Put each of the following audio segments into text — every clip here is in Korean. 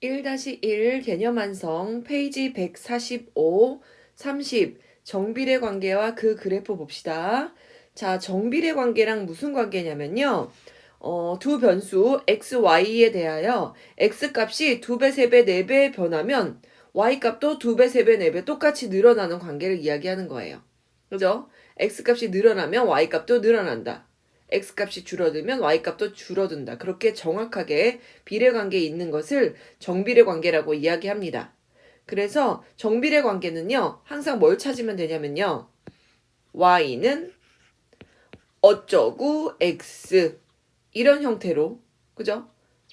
1-1 개념완성 페이지 145, 30 정비례 관계와 그 그래프 봅시다. 자, 정비례 관계랑 무슨 관계냐면요. 두 변수 x, y에 대하여 x 값이 2배, 3배, 4배 변하면 y 값도 2배, 3배, 4배 똑같이 늘어나는 관계를 이야기하는 거예요. 그죠? x 값이 늘어나면 y 값도 늘어난다. x값이 줄어들면 y값도 줄어든다. 그렇게 정확하게 비례관계에 있는 것을 정비례 관계라고 이야기합니다. 그래서 정비례 관계는요. 항상 뭘 찾으면 되냐면요. y는 어쩌고 x 이런 형태로 그죠?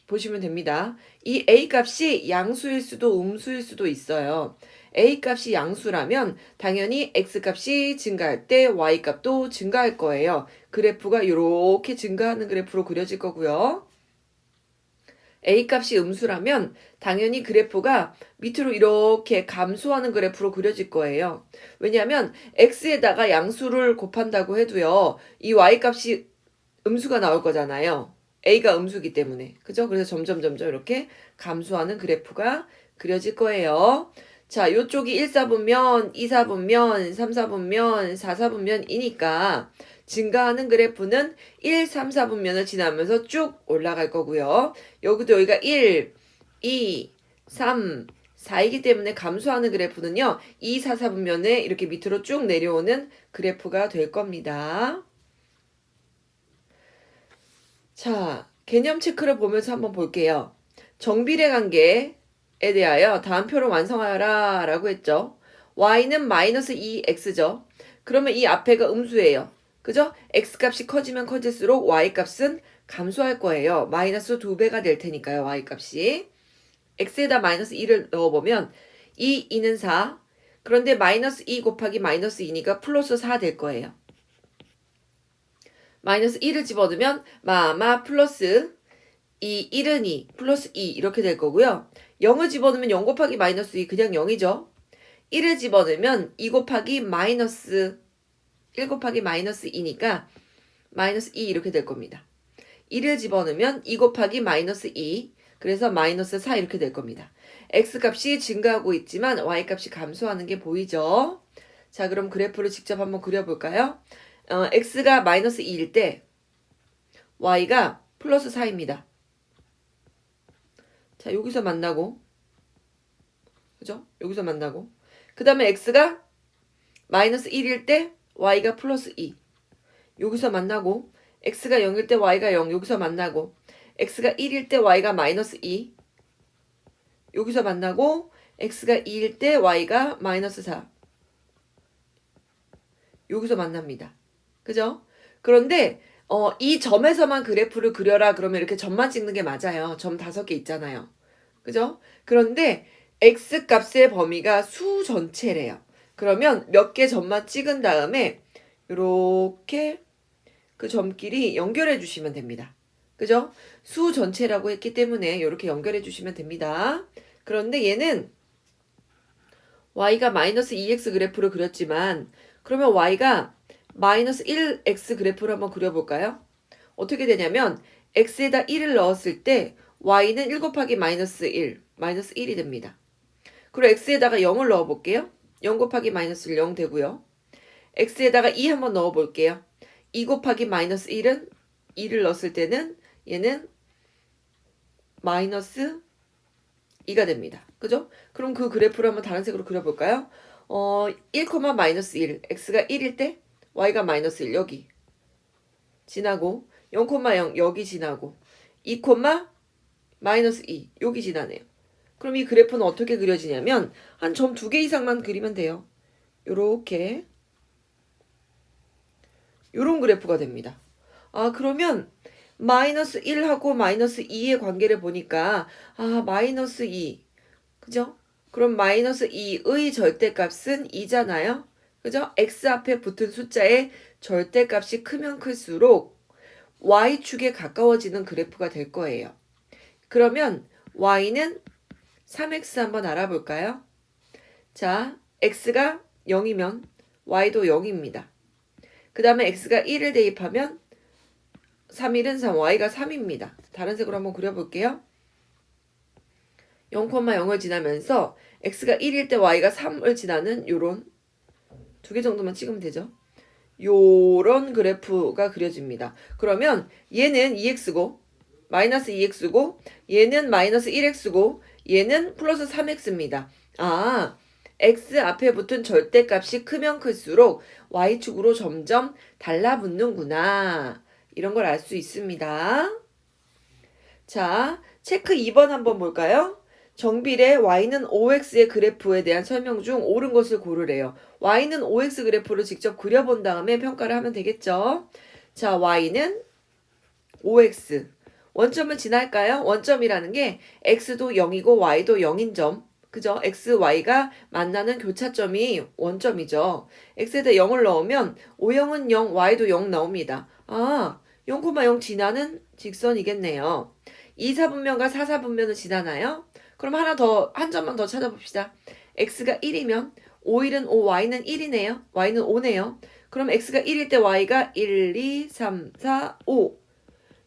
보시면 됩니다. 이 a값이 양수일 수도 음수일 수도 있어요. a값이 양수라면 당연히 x값이 증가할 때 y값도 증가할 거예요. 그래프가 이렇게 증가하는 그래프로 그려질 거고요. a값이 음수라면 당연히 그래프가 밑으로 이렇게 감소하는 그래프로 그려질 거예요. 왜냐하면 x에다가 양수를 곱한다고 해도요. 이 y값이 음수가 나올 거잖아요. a가 음수기 때문에. 그죠? 그래서 점점 이렇게 감소하는 그래프가 그려질 거예요. 자, 요쪽이 1사분면, 2사분면, 3사분면, 4사분면이니까 증가하는 그래프는 1, 3, 4분면을 지나면서 쭉 올라갈 거고요. 여기가 1, 2, 3, 4이기 때문에 감소하는 그래프는요. 2, 4, 4분면에 이렇게 밑으로 쭉 내려오는 그래프가 될 겁니다. 자, 개념 체크를 보면서 한번 볼게요. 정비례 관계에 대하여 다음 표를 완성하여라 라고 했죠. y는 마이너스 2x죠. 그러면 이 앞에가 음수예요. 그죠? x값이 커지면 커질수록 y값은 감소할 거예요. 마이너스 2배가 될 테니까요. y값이. x에다 마이너스 2를 넣어보면 2는 4. 그런데 마이너스 2 곱하기 마이너스 2니까 플러스 4 될 거예요. 마이너스 1을 집어넣으면 플러스 2, 1은 2, 플러스 2 이렇게 될 거고요. 0을 집어넣으면 0 곱하기 마이너스 2 그냥 0이죠. 1을 집어넣으면 2 곱하기 마이너스 1 곱하기 마이너스 2니까 마이너스 2 이렇게 될 겁니다. 1을 집어넣으면 2 곱하기 마이너스 2 그래서 마이너스 4 이렇게 될 겁니다. x값이 증가하고 있지만 y값이 감소하는 게 보이죠? 자, 그럼 그래프를 직접 한번 그려볼까요? x가 마이너스 2일 때 y가 플러스 4입니다. 자, 여기서 만나고 그죠? 여기서 만나고 그 다음에 x가 마이너스 1일 때 y가 플러스 2 여기서 만나고 x가 0일 때 y가 0 여기서 만나고 x가 1일 때 y가 마이너스 2 여기서 만나고 x가 2일 때 y가 마이너스 4 여기서 만납니다. 그죠? 그런데 이 점에서만 그래프를 그려라 그러면 이렇게 점만 찍는 게 맞아요. 점 5개 있잖아요. 그죠? 그런데 x값의 범위가 수 전체래요. 그러면 몇 개 점만 찍은 다음에 이렇게 그 점끼리 연결해 주시면 됩니다. 그죠? 수 전체라고 했기 때문에 이렇게 연결해 주시면 됩니다. 그런데 얘는 y가 마이너스 2x 그래프를 그렸지만 그러면 y가 마이너스 1x 그래프를 한번 그려볼까요? 어떻게 되냐면 x에다 1을 넣었을 때 y는 1 곱하기 마이너스 1, 마이너스 1이 됩니다. 그리고 x에다가 0을 넣어볼게요. 0 곱하기 마이너스 1, 0 되고요. x에다가 2 한번 넣어볼게요. 2 곱하기 마이너스 1은 2를 넣었을 때는 얘는 마이너스 2가 됩니다. 그죠? 그럼 그 그래프를 한번 다른 색으로 그려볼까요? 1, 마이너스 1, x가 1일 때 y가 마이너스 1 여기 지나고 0, 0 여기 지나고 2, 마이너스 2 여기 지나네요. 그럼 이 그래프는 어떻게 그려지냐면 한 점 2개 이상만 그리면 돼요. 요렇게 요런 그래프가 됩니다. 아, 그러면 마이너스 1하고 마이너스 2의 관계를 보니까 마이너스 2 그죠? 그럼 마이너스 2의 절대값은 2잖아요. 그죠? x 앞에 붙은 숫자의 절대값이 크면 클수록 y축에 가까워지는 그래프가 될 거예요. 그러면 y는 3x 한번 알아볼까요? 자, x가 0이면 y도 0입니다. 그 다음에 x가 1을 대입하면 3, 1은 3, y가 3입니다. 다른 색으로 한번 그려볼게요. 0,0을 지나면서 x가 1일 때 y가 3을 지나는 요런 두 개 정도만 찍으면 되죠. 요런 그래프가 그려집니다. 그러면 얘는 2x고 마이너스 2x고 얘는 마이너스 1x고 얘는 플러스 3x입니다. 아, x 앞에 붙은 절대값이 크면 클수록 y축으로 점점 달라붙는구나. 이런 걸 알 수 있습니다. 자, 체크 2번 한번 볼까요? 정비례 y는 5x의 그래프에 대한 설명 중 옳은 것을 고르래요. y는 5x 그래프를 직접 그려본 다음에 평가를 하면 되겠죠. 자, y는 5x. 원점을 지날까요? 원점이라는 게 x도 0이고 y도 0인 점. 그죠? x, y가 만나는 교차점이 원점이죠. x에다 0을 넣으면 5영은 0, y도 0 나옵니다. 아, 0,0 지나는 직선이겠네요. 2, 4분면과 4, 4분면은 지나나요? 그럼 한 점만 더 찾아봅시다. x가 1이면 5일은 5, y는 1이네요. y는 5네요. 그럼 x가 1일 때 y가 1, 2, 3, 4, 5.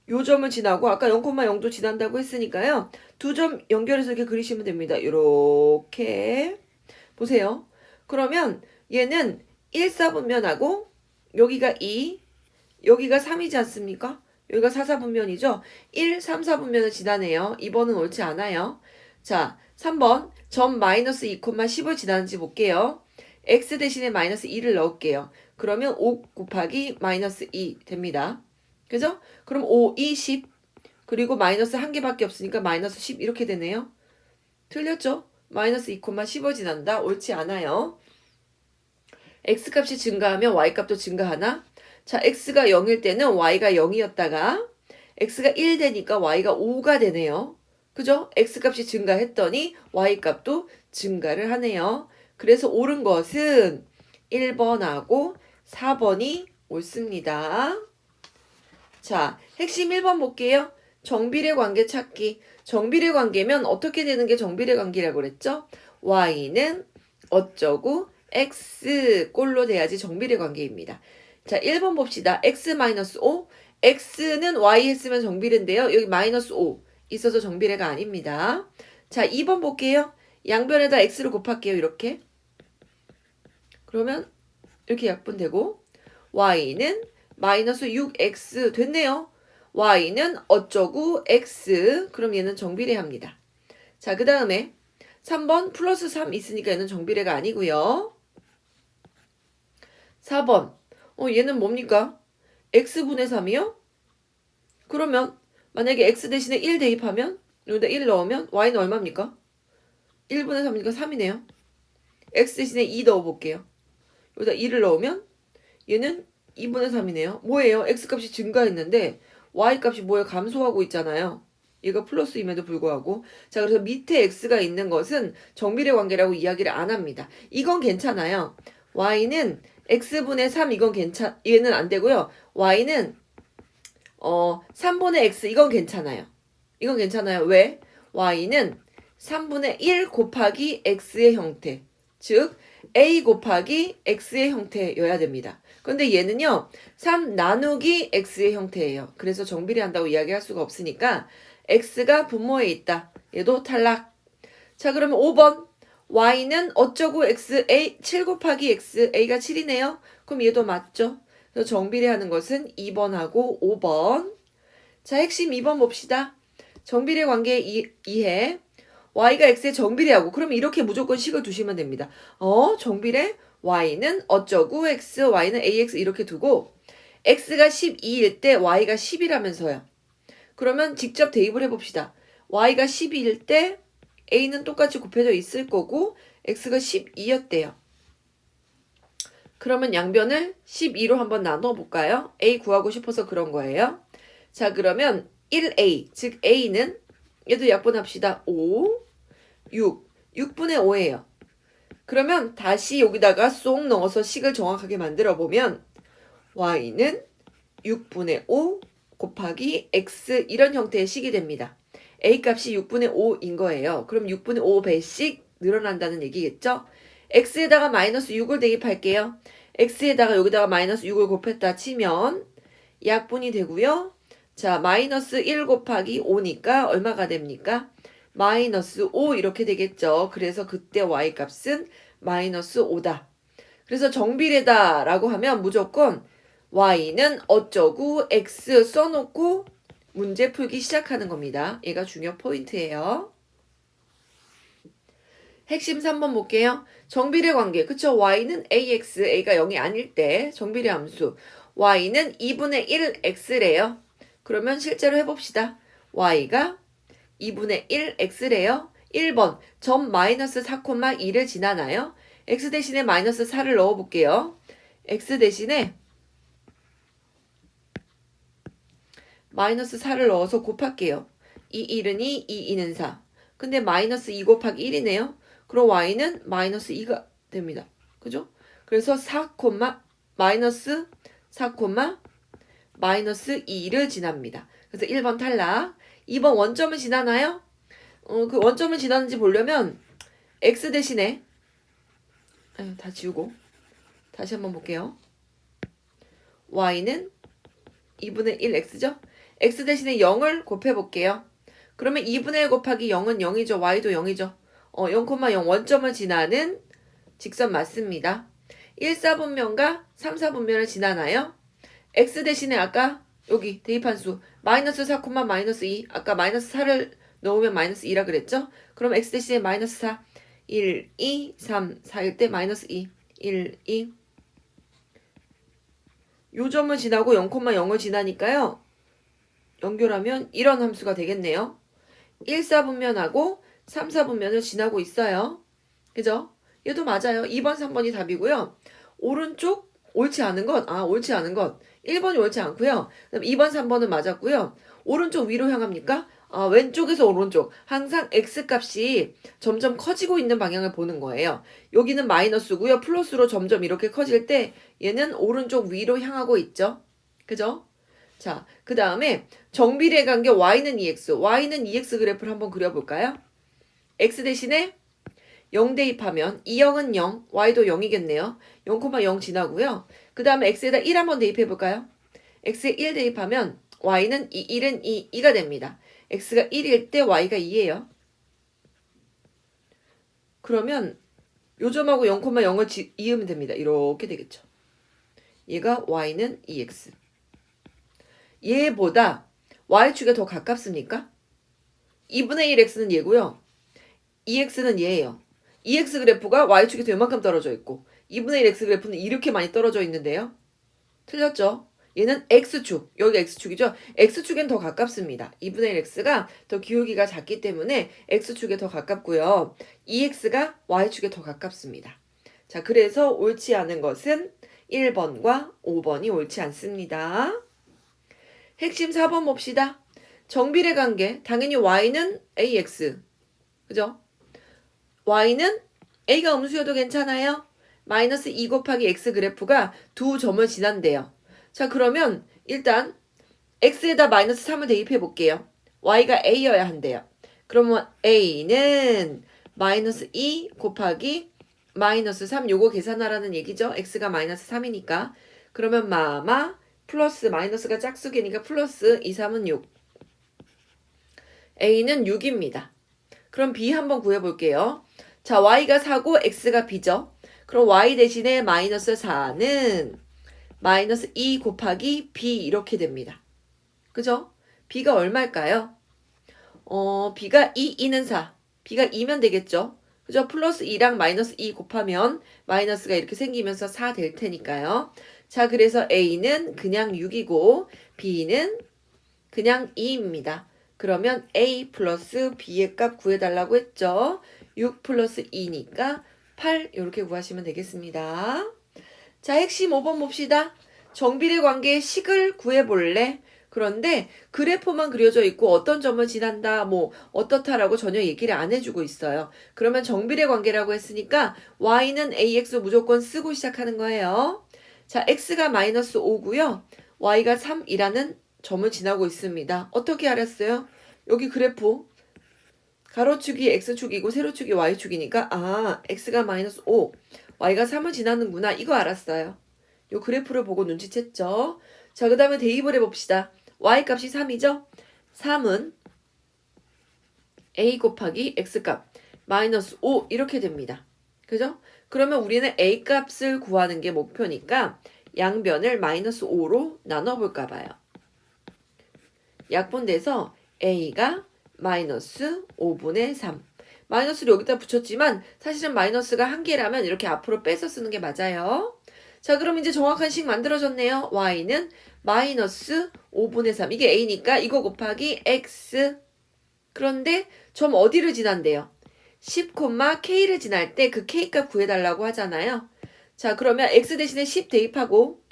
요 점을 지나고 아까 0,0도 지난다고 했으니까요. 두 점 연결해서 이렇게 그리시면 됩니다. 요렇게 보세요. 그러면 얘는 1, 4분면하고 여기가 2, 여기가 3이지 않습니까? 여기가 4, 4분면이죠. 1, 3, 4분면을 지나네요. 2번은 옳지 않아요. 자, 3번 점 마이너스 2,10을 지나는지 볼게요. x 대신에 마이너스 2를 넣을게요. 그러면 5 곱하기 마이너스 2 됩니다. 그죠? 그럼 5, 2, 10 그리고 마이너스 한 개밖에 없으니까 마이너스 10 이렇게 되네요. 틀렸죠? 마이너스 2,10을 지난다. 옳지 않아요. x값이 증가하면 y값도 증가하나? 자, x가 0일 때는 y가 0이었다가 x가 1 되니까 y가 5가 되네요. 그죠? x값이 증가했더니 y값도 증가를 하네요. 그래서 옳은 것은 1번하고 4번이 옳습니다. 자, 핵심 1번 볼게요. 정비례 관계 찾기. 정비례 관계면 어떻게 되는 게 정비례 관계라고 그랬죠? y는 어쩌고 x 꼴로 돼야지 정비례 관계입니다. 자, 1번 봅시다. x-5. x는 y 했으면 정비례인데요. 여기 마이너스 5 있어서 정비례가 아닙니다. 자, 2번 볼게요. 양변에다 x를 곱할게요. 이렇게. 그러면 이렇게 약분되고 y는 마이너스 6x 됐네요. y는 어쩌고 x. 그럼 얘는 정비례합니다. 자, 그 다음에 3번 플러스 3 있으니까 얘는 정비례가 아니고요. 4번 얘는 뭡니까? x분의 3이요? 그러면 만약에 x 대신에 1 대입하면 여기다 1 넣으면 y는 얼마입니까? 1분의 3이니까 3이네요. x 대신에 2 넣어볼게요. 여기다 2를 넣으면 얘는 2분의 3이네요. 뭐예요? x값이 증가했는데 y값이 뭐예요? 감소하고 있잖아요. 얘가 플러스임에도 불구하고. 자, 그래서 밑에 x가 있는 것은 정비례 관계라고 이야기를 안 합니다. 이건 괜찮아요. y는 x분의 3 이건 얘는 안 되고요. y는 3분의 x 이건 괜찮아요. 이건 괜찮아요. 왜? y는 3분의 1 곱하기 x의 형태. 즉 a 곱하기 x의 형태여야 됩니다. 근데 얘는요. 3 나누기 x의 형태예요. 그래서 정비례한다고 이야기할 수가 없으니까 x가 분모에 있다. 얘도 탈락. 자, 그러면 5번 y는 어쩌고 x a 7 곱하기 x a가 7이네요. 그럼 얘도 맞죠? 그래서 정비례하는 것은 2번하고 5번. 자, 핵심 2번 봅시다. 정비례 관계 이해. y가 x에 정비례하고 그러면 이렇게 무조건 식을 두시면 됩니다. 정비례 y는 어쩌고 x, y는 ax 이렇게 두고 x가 12일 때 y가 10이라면서요. 그러면 직접 대입을 해봅시다. y가 12일 때 a는 똑같이 곱해져 있을 거고 x가 12였대요. 그러면 양변을 12로 한번 나눠볼까요? a 구하고 싶어서 그런 거예요. 자, 그러면 1a, 즉 a는 얘도 약분합시다. 5, 6분의 5예요. 그러면 다시 여기다가 쏙 넣어서 식을 정확하게 만들어 보면 y는 6분의 5 곱하기 x 이런 형태의 식이 됩니다. a 값이 6분의 5인 거예요. 그럼 6분의 5배씩 늘어난다는 얘기겠죠? x에다가 마이너스 6을 대입할게요. x에다가 여기다가 마이너스 6을 곱했다 치면 약분이 되고요. 자, 마이너스 1 곱하기 5니까 얼마가 됩니까? 마이너스 5 이렇게 되겠죠. 그래서 그때 y 값은 마이너스 5다. 그래서 정비례다 라고 하면 무조건 y는 어쩌고 x 써놓고 문제 풀기 시작하는 겁니다. 얘가 중요 포인트예요. 핵심 3번 볼게요. 정비례 관계. 그쵸? y는 ax, a가 0이 아닐 때 정비례 함수. y는 2분의 1 x래요. 그러면 실제로 해봅시다. y가 2분의 1 x래요. 1번 점 마이너스 4,2를 지나나요? x 대신에 마이너스 4를 넣어볼게요. x 대신에 마이너스 4를 넣어서 곱할게요. 2, 1은 2, 2, 2는 4. 근데 마이너스 2 곱하기 1이네요. 그럼 y는 마이너스 2가 됩니다. 그죠? 그래서 4, 마이너스 4, 마이너스 2를 지납니다. 그래서 1번 탈락. 2번 원점을 지나나요? 그 원점을 지나는지 보려면 x 대신에 다 지우고 다시 한번 볼게요. y는 2분의 1x죠? x 대신에 0을 곱해볼게요. 그러면 2분의 1 곱하기 0은 0이죠. y도 0이죠. 0,0 원점을 지나는 직선 맞습니다. 1, 4분면과 3, 4분면을 지나나요? x 대신에 아까 여기 대입한 수 마이너스 4, 마이너스 2 아까 마이너스 4를 넣으면 마이너스 2라 그랬죠? 그럼 x 대신에 마이너스 4 1, 2, 3, 4일 때 마이너스 2 1, 2 요 점을 지나고 0,0을 지나니까요. 연결하면 이런 함수가 되겠네요. 1, 4분면하고 3, 4분면을 지나고 있어요. 그죠? 얘도 맞아요. 2번, 3번이 답이고요. 오른쪽 옳지 않은 것. 옳지 않은 것. 1번이 옳지 않고요. 그다음 2번, 3번은 맞았고요. 오른쪽 위로 향합니까? 왼쪽에서 오른쪽. 항상 x값이 점점 커지고 있는 방향을 보는 거예요. 여기는 마이너스고요. 플러스로 점점 이렇게 커질 때 얘는 오른쪽 위로 향하고 있죠. 그죠? 자, 그 다음에 정비례 관계 y는 2x. y는 2x 그래프를 한번 그려볼까요? x 대신에 0 대입하면 2,0은 0, y도 0이겠네요. 0,0 지나고요. 그 다음에 x에다 1 한번 대입해볼까요? x에 1 대입하면 y는 2, 1은 2, 2가 됩니다. x가 1일 때 y가 2예요. 그러면 요 점하고 0,0을 이으면 됩니다. 이렇게 되겠죠. 얘가 y는 2x. 얘보다 y축에 더 가깝습니까? 2분의 1x는 얘고요. 2x는 얘예요. 2x 그래프가 y축에서 요만큼 떨어져 있고 2분의 1 x 그래프는 이렇게 많이 떨어져 있는데요. 틀렸죠? 얘는 x축, 여기 x축이죠? x축엔 더 가깝습니다. 2분의 1 x가 더 기울기가 작기 때문에 x축에 더 가깝고요. 2x가 y축에 더 가깝습니다. 자, 그래서 옳지 않은 것은 1번과 5번이 옳지 않습니다. 핵심 4번 봅시다. 정비례 관계, 당연히 y는 ax, 그죠? y는 a가 음수여도 괜찮아요? 마이너스 2 곱하기 x 그래프가 두 점을 지난대요. 자, 그러면 일단 x에다 마이너스 3을 대입해 볼게요. y가 a여야 한대요. 그러면 a는 마이너스 2 곱하기 마이너스 3 요거 계산하라는 얘기죠. x가 마이너스 3이니까. 그러면 마마 플러스 마이너스가 짝수개니까 플러스 2, 3은 6. a는 6입니다. 그럼 b 한번 구해볼게요. 자, y가 4고 x가 b죠. 그럼 y 대신에 마이너스 4는 마이너스 2 곱하기 b 이렇게 됩니다. 그죠? b가 얼마일까요? b가 2, 2는 4. b가 2면 되겠죠? 그죠? 플러스 2랑 마이너스 2 곱하면 마이너스가 이렇게 생기면서 4 될 테니까요. 자, 그래서 a는 그냥 6이고 b는 그냥 2입니다. 그러면 a 플러스 b의 값 구해달라고 했죠. 6 플러스 2니까 8 이렇게 구하시면 되겠습니다. 자, 핵심 5번 봅시다. 정비례 관계의 식을 구해볼래? 그런데 그래프만 그려져 있고 어떤 점을 지난다 뭐 어떻다라고 전혀 얘기를 안 해주고 있어요. 그러면 정비례 관계라고 했으니까 y는 ax 무조건 쓰고 시작하는 거예요. 자, x가 마이너스 5고요. y가 3이라는 점을 지나고 있습니다. 어떻게 알았어요? 여기 그래프 가로축이 x축이고 세로축이 y축이니까 x가 마이너스 5, y가 3을 지나는구나. 이거 알았어요. 요 그래프를 보고 눈치챘죠? 자, 그 다음에 대입을 해봅시다. y 값이 3이죠? 3은 a 곱하기 x값 마이너스 5 이렇게 됩니다. 그죠? 그러면 우리는 a 값을 구하는 게 목표니까 양변을 마이너스 5로 나눠볼까 봐요. 약분돼서 a가 마이너스 5분의 3. 마이너스를 여기다 붙였지만 사실은 마이너스가 한 개라면 이렇게 앞으로 빼서 쓰는 게 맞아요. 자, 그럼 이제 정확한 식 만들어졌네요. y는 마이너스 5분의 3. 이게 a니까 이거 곱하기 x. 그런데 점 어디를 지난대요? 10, k를 지날 때 그 k값 구해달라고 하잖아요. 자, 그러면 x 대신에 10 대입하고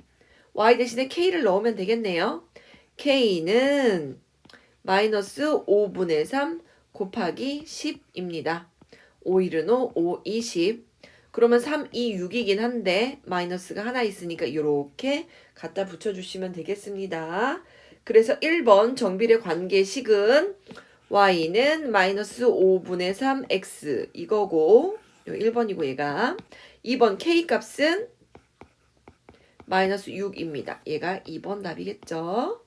y 대신에 k를 넣으면 되겠네요. k는 마이너스 5분의 3 곱하기 10입니다. 5일은 5, 5, 20. 그러면 3, 2, 6이긴 한데 마이너스가 하나 있으니까 이렇게 갖다 붙여주시면 되겠습니다. 그래서 1번 정비례 관계식은 y는 마이너스 5분의 3x 이거고 1번이고 얘가 2번 k값은 마이너스 6입니다. 얘가 2번 답이겠죠.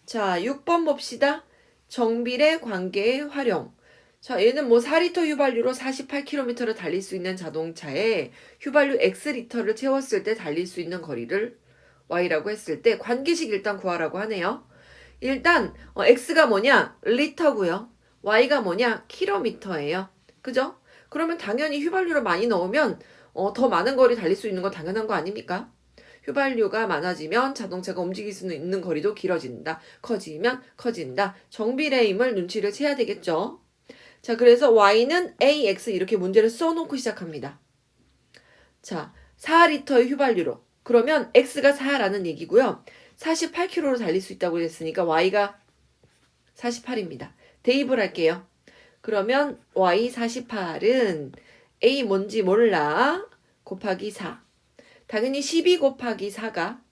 자, 6번 봅시다. 정비례 관계의 활용. 자, 얘는 뭐 4리터 휘발유로 48km를 달릴 수 있는 자동차에 휘발유 X리터를 채웠을 때 달릴 수 있는 거리를 Y라고 했을 때 관계식 일단 구하라고 하네요. 일단 X가 뭐냐? 리터고요. Y가 뭐냐? 킬로미터예요. 그죠? 그러면 당연히 휘발유를 많이 넣으면 더 많은 거리 달릴 수 있는 건 당연한 거 아닙니까? 휘발유가 많아지면 자동차가 움직일 수 있는 거리도 길어진다. 커지면 커진다. 정비례임을 눈치를 채야 되겠죠. 자, 그래서 y는 ax 이렇게 문제를 써놓고 시작합니다. 자, 4리터의 휘발유로. 그러면 x가 4라는 얘기고요. 48km로 달릴 수 있다고 했으니까 y가 48입니다. 대입을 할게요. 그러면 y 48은 a 뭔지 몰라. 곱하기 4. 당연히 12 곱하기 4가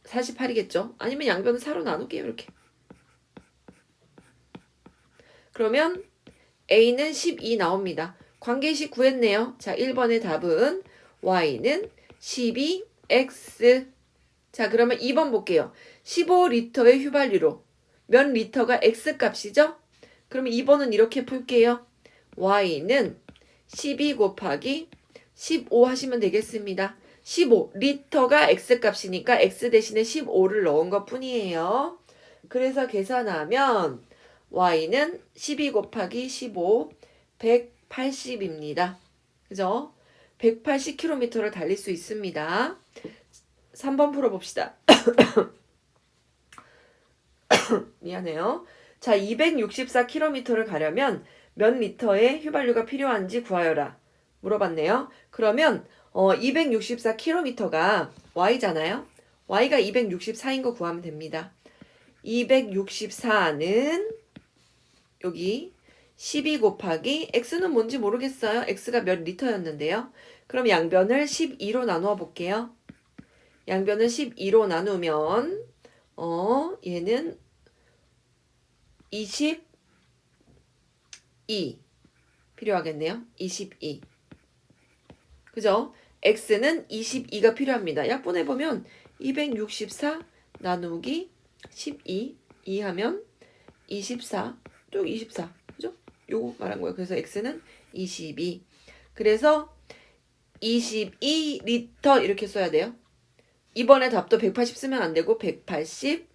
48이겠죠? 아니면 양변을 4로 나눌게요. 이렇게. 그러면 A는 12 나옵니다. 관계식 구했네요. 자, 1번의 답은 Y는 12X. 자, 그러면 2번 볼게요. 15리터의 휘발유로 몇 리터가 X 값이죠? 그러면 2번은 이렇게 풀게요. Y는 12 곱하기 15 하시면 되겠습니다. 15 리터가 X 값이니까 X 대신에 15를 넣은 것 뿐이에요. 그래서 계산하면 Y는 12 곱하기 15 180입니다. 그죠? 180km를 달릴 수 있습니다. 3번 풀어봅시다. 미안해요. 자, 264km를 가려면 몇 리터의 휘발유가 필요한지 구하여라. 물어봤네요. 그러면 264km가 y잖아요. y가 264인 거 구하면 됩니다. 264는 여기 12 곱하기 x는 뭔지 모르겠어요. x가 몇 리터였는데요. 그럼 양변을 12로 나누어 볼게요. 양변을 12로 나누면 얘는 22 필요하겠네요. 22. 그죠? x는 22가 필요합니다. 약분해보면 264 나누기 12 2하면 24 쭉 24. 그죠? 요거 말한 거예요. 그래서 x는 22. 그래서 22리터 이렇게 써야 돼요. 이번에 답도 180 쓰면 안 되고 180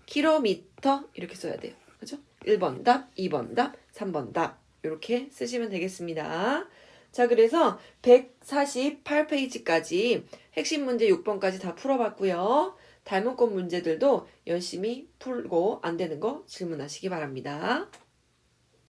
km 이렇게 써야 돼요. 그죠? 1번 답, 2번 답, 3번 답 이렇게 쓰시면 되겠습니다. 자, 그래서 148페이지까지 핵심 문제 6번까지 다 풀어봤고요. 닮은 꼴 문제들도 열심히 풀고 안 되는 거 질문하시기 바랍니다.